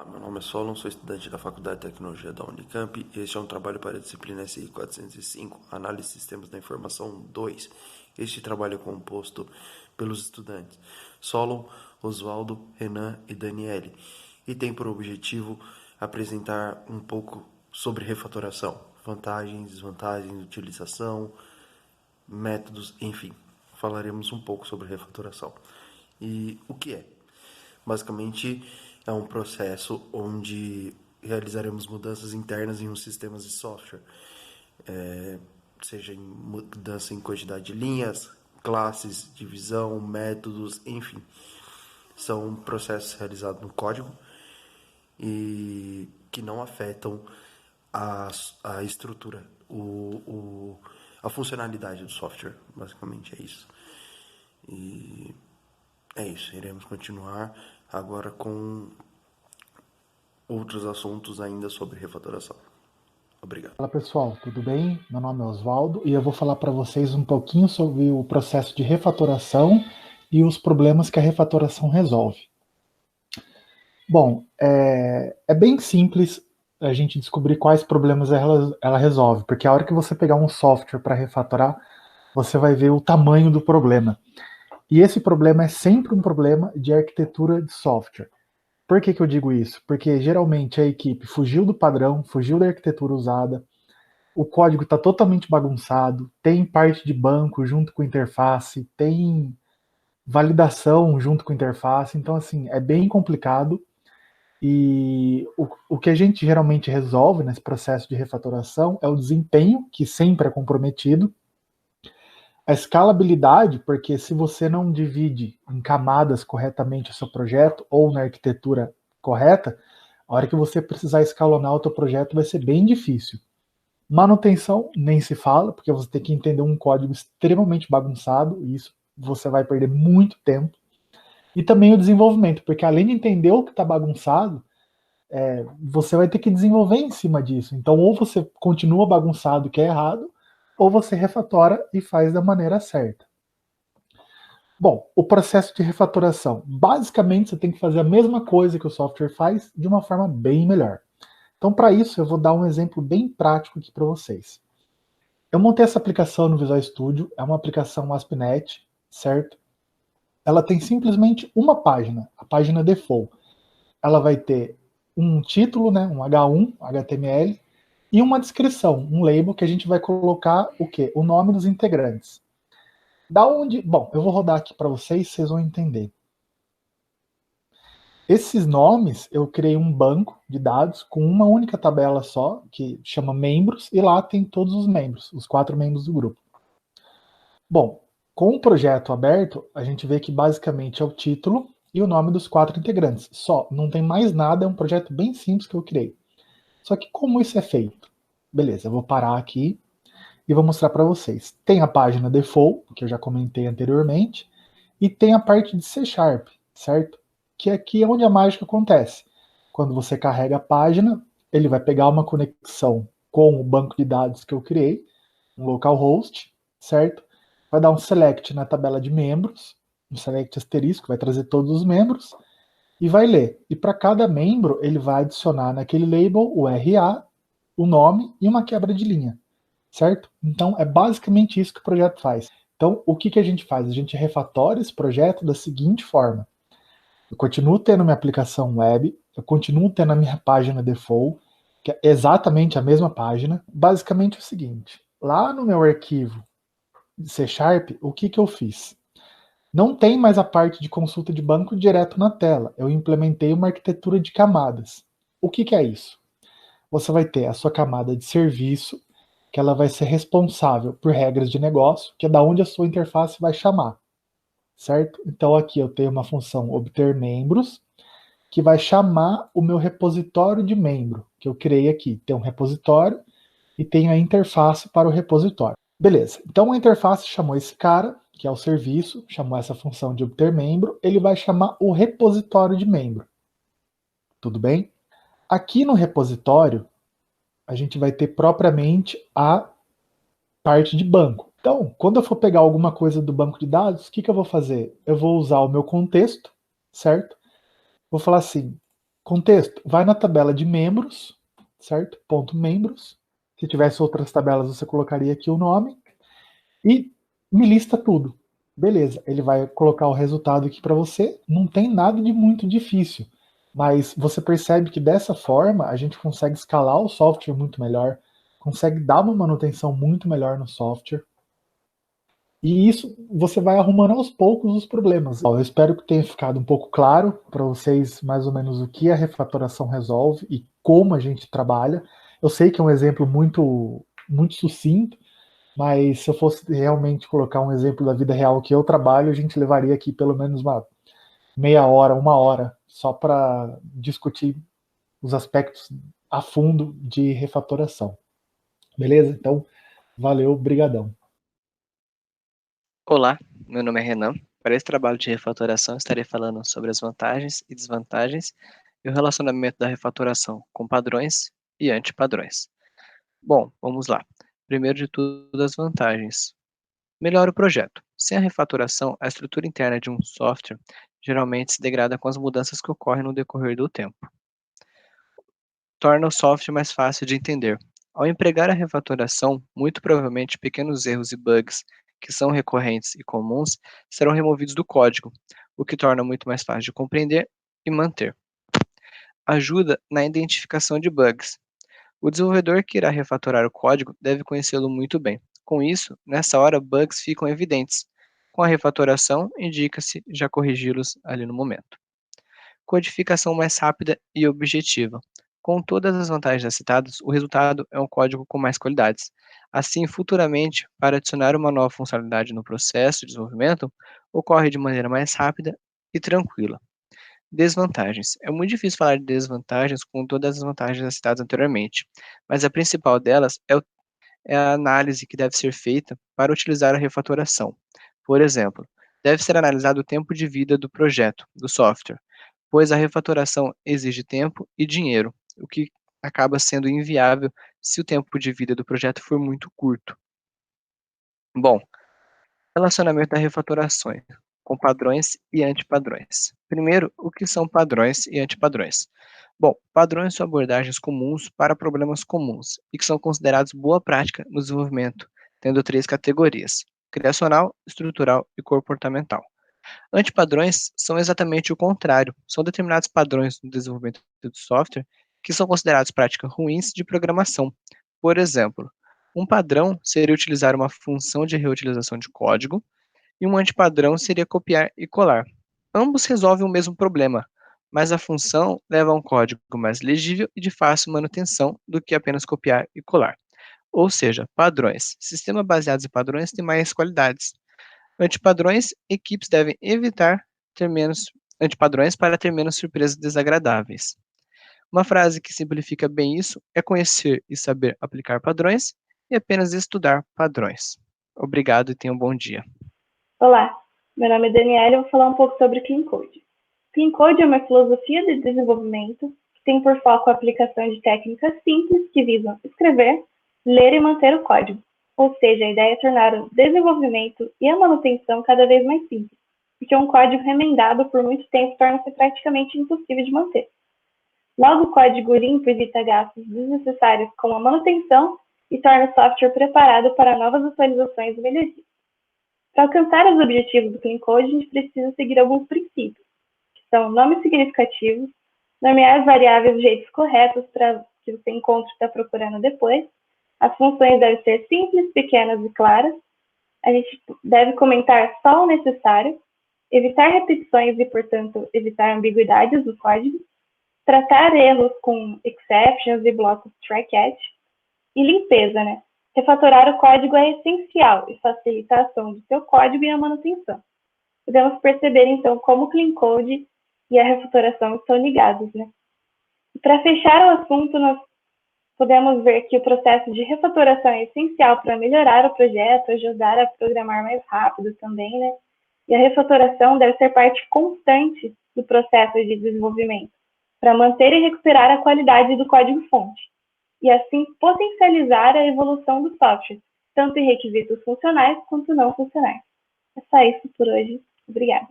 Meu nome é Solon, sou estudante da Faculdade de Tecnologia da Unicamp e este é um trabalho para a disciplina SI 405, Análise de Sistemas da Informação 2. Este trabalho é composto pelos estudantes Solon, Oswaldo, Renan e Daniele e tem por objetivo apresentar um pouco sobre refatoração, vantagens, desvantagens, utilização, métodos, enfim. Falaremos um pouco sobre refatoração. E o que é? Basicamente, é um processo onde realizaremos mudanças internas em uns sistemas de software, seja em mudança em quantidade de linhas, classes, divisão, métodos, enfim. São processos realizados no código e que não afetam a estrutura, a funcionalidade do software. Basicamente é isso. E é isso, iremos continuar agora com outros assuntos ainda sobre refatoração. Obrigado. Fala pessoal, tudo bem? Meu nome é Oswaldo e eu vou falar para vocês um pouquinho sobre o processo de refatoração e os problemas que a refatoração resolve. Bom, é bem simples a gente descobrir quais problemas ela resolve, porque a hora que você pegar um software para refatorar, você vai ver o tamanho do problema. E esse problema é sempre um problema de arquitetura de software. Por que eu digo isso? Porque geralmente a equipe fugiu do padrão, fugiu da arquitetura usada, o código está totalmente bagunçado, tem parte de banco junto com interface, tem validação junto com interface, então assim, é bem complicado. E o que a gente geralmente resolve nesse processo de refatoração é o desempenho, que sempre é comprometido, a escalabilidade, porque se você não divide em camadas corretamente o seu projeto ou na arquitetura correta, a hora que você precisar escalonar o seu projeto vai ser bem difícil. Manutenção nem se fala, porque você tem que entender um código extremamente bagunçado, e isso você vai perder muito tempo. E também o desenvolvimento, porque além de entender o que está bagunçado, você vai ter que desenvolver em cima disso. Então, ou você continua bagunçado, que é errado, ou você refatora e faz da maneira certa. Bom, o processo de refatoração. Basicamente, você tem que fazer a mesma coisa que o software faz de uma forma bem melhor. Então, para isso, eu vou dar um exemplo bem prático aqui para vocês. Eu montei essa aplicação no Visual Studio, é uma aplicação ASP.NET, certo? Ela tem simplesmente uma página, a página default. Ela vai ter um título, né, um H1, HTML, e uma descrição, um label que a gente vai colocar o quê? O nome dos integrantes. Da onde? Bom, eu vou rodar aqui para vocês, vocês vão entender. Esses nomes, eu criei um banco de dados com uma única tabela só, que chama membros, e lá tem todos os membros, os 4 membros do grupo. Bom, com o projeto aberto, a gente vê que basicamente é o título e o nome dos 4 integrantes. Só, não tem mais nada, é um projeto bem simples que eu criei. Só que como isso é feito? Beleza, eu vou parar aqui e vou mostrar para vocês. Tem a página default, que eu já comentei anteriormente, e tem a parte de C Sharp, certo? Que aqui é onde a mágica acontece. Quando você carrega a página, ele vai pegar uma conexão com o banco de dados que eu criei, um localhost, certo? Vai dar um select na tabela de membros, um select asterisco, vai trazer todos os membros, e vai ler. E para cada membro, ele vai adicionar naquele label o RA, o nome e uma quebra de linha, certo? Então, é basicamente isso que o projeto faz. Então, o que a gente faz? A gente refatora esse projeto da seguinte forma. Eu continuo tendo minha aplicação web, eu continuo tendo a minha página default, que é exatamente a mesma página. Basicamente é o seguinte, lá no meu arquivo de C Sharp, o que eu fiz? Não tem mais a parte de consulta de banco direto na tela. Eu implementei uma arquitetura de camadas. O que é isso? Você vai ter a sua camada de serviço, que ela vai ser responsável por regras de negócio, que é da onde a sua interface vai chamar, certo? Então aqui eu tenho uma função obter membros, que vai chamar o meu repositório de membro, que eu criei aqui. Tem um repositório e tem a interface para o repositório. Beleza, então a interface chamou esse cara, que é o serviço, chamou essa função de obter membro, ele vai chamar o repositório de membro. Tudo bem? Aqui no repositório, a gente vai ter propriamente a parte de banco. Então, quando eu for pegar alguma coisa do banco de dados, o que eu vou fazer? Eu vou usar o meu contexto, certo? Vou falar assim, Contexto, vai na tabela de membros, certo? Ponto membros. Se tivesse outras tabelas, você colocaria aqui o nome e me lista tudo. Beleza, ele vai colocar o resultado aqui para você. Não tem nada de muito difícil, mas você percebe que dessa forma a gente consegue escalar o software muito melhor, consegue dar uma manutenção muito melhor no software. E isso você vai arrumando aos poucos os problemas. Eu espero que tenha ficado um pouco claro para vocês mais ou menos o que a refatoração resolve e como a gente trabalha. Eu sei que é um exemplo muito sucinto, mas se eu fosse realmente colocar um exemplo da vida real que eu trabalho, a gente levaria aqui pelo menos uma meia hora, uma hora, só para discutir os aspectos a fundo de refatoração. Beleza? Então, valeu, brigadão. Olá, meu nome é Renan. Para esse trabalho de refatoração, estarei falando sobre as vantagens e desvantagens e o relacionamento da refatoração com padrões e antipadrões. Bom, vamos lá. Primeiro de tudo, as vantagens. Melhora o projeto. Sem a refatoração, a estrutura interna de um software geralmente se degrada com as mudanças que ocorrem no decorrer do tempo. Torna o software mais fácil de entender. Ao empregar a refatoração, muito provavelmente pequenos erros e bugs que são recorrentes e comuns serão removidos do código, o que torna muito mais fácil de compreender e manter. Ajuda na identificação de bugs. O desenvolvedor que irá refatorar o código deve conhecê-lo muito bem. Com isso, nessa hora, bugs ficam evidentes. Com a refatoração, indica-se já corrigi-los ali no momento. Codificação mais rápida e objetiva. Com todas as vantagens já citadas, o resultado é um código com mais qualidades. Assim, futuramente, para adicionar uma nova funcionalidade no processo de desenvolvimento, ocorre de maneira mais rápida e tranquila. Desvantagens. É muito difícil falar de desvantagens com todas as vantagens já citadas anteriormente, mas a principal delas é a análise que deve ser feita para utilizar a refatoração. Por exemplo, deve ser analisado o tempo de vida do projeto, do software, pois a refatoração exige tempo e dinheiro, o que acaba sendo inviável se o tempo de vida do projeto for muito curto. Bom, relacionamento da refatorações com padrões e antipadrões. Primeiro, o que são padrões e antipadrões? Bom, padrões são abordagens comuns para problemas comuns e que são considerados boa prática no desenvolvimento, tendo três categorias: criacional, estrutural e comportamental. Antipadrões são exatamente o contrário, são determinados padrões no desenvolvimento do software que são considerados práticas ruins de programação. Por exemplo, um padrão seria utilizar uma função de reutilização de código e um antipadrão seria copiar e colar. Ambos resolvem o mesmo problema, mas a função leva a um código mais legível e de fácil manutenção do que apenas copiar e colar. Ou seja, padrões. Sistemas baseados em padrões têm mais qualidades. Antipadrões, equipes devem evitar ter menos antipadrões para ter menos surpresas desagradáveis. Uma frase que simplifica bem isso é conhecer e saber aplicar padrões e apenas estudar padrões. Obrigado e tenha um bom dia. Olá, meu nome é Daniela e eu vou falar um pouco sobre o Clean Code. Clean Code é uma filosofia de desenvolvimento que tem por foco a aplicação de técnicas simples que visam escrever, ler e manter o código. Ou seja, a ideia é tornar o desenvolvimento e a manutenção cada vez mais simples, porque um código remendado por muito tempo torna-se praticamente impossível de manter. Logo, o código limpo evita gastos desnecessários com a manutenção e torna o software preparado para novas atualizações e melhorias. Para alcançar os objetivos do Clean Code, a gente precisa seguir alguns princípios, que são nomes significativos, nomear as variáveis dos jeitos corretos para que você encontre o que está procurando depois, as funções devem ser simples, pequenas e claras, a gente deve comentar só o necessário, evitar repetições e, portanto, evitar ambiguidades no código, tratar erros com exceptions e blocos try-catch, e limpeza, né? Refatorar o código é essencial e facilita a ação do seu código e a manutenção. Podemos perceber, então, como o Clean Code e a refatoração estão ligados, né? E para fechar o assunto, nós podemos ver que o processo de refatoração é essencial para melhorar o projeto, ajudar a programar mais rápido também, né? E a refatoração deve ser parte constante do processo de desenvolvimento, para manter e recuperar a qualidade do código-fonte, e assim potencializar a evolução do software, tanto em requisitos funcionais quanto não funcionais. É só isso por hoje. Obrigada.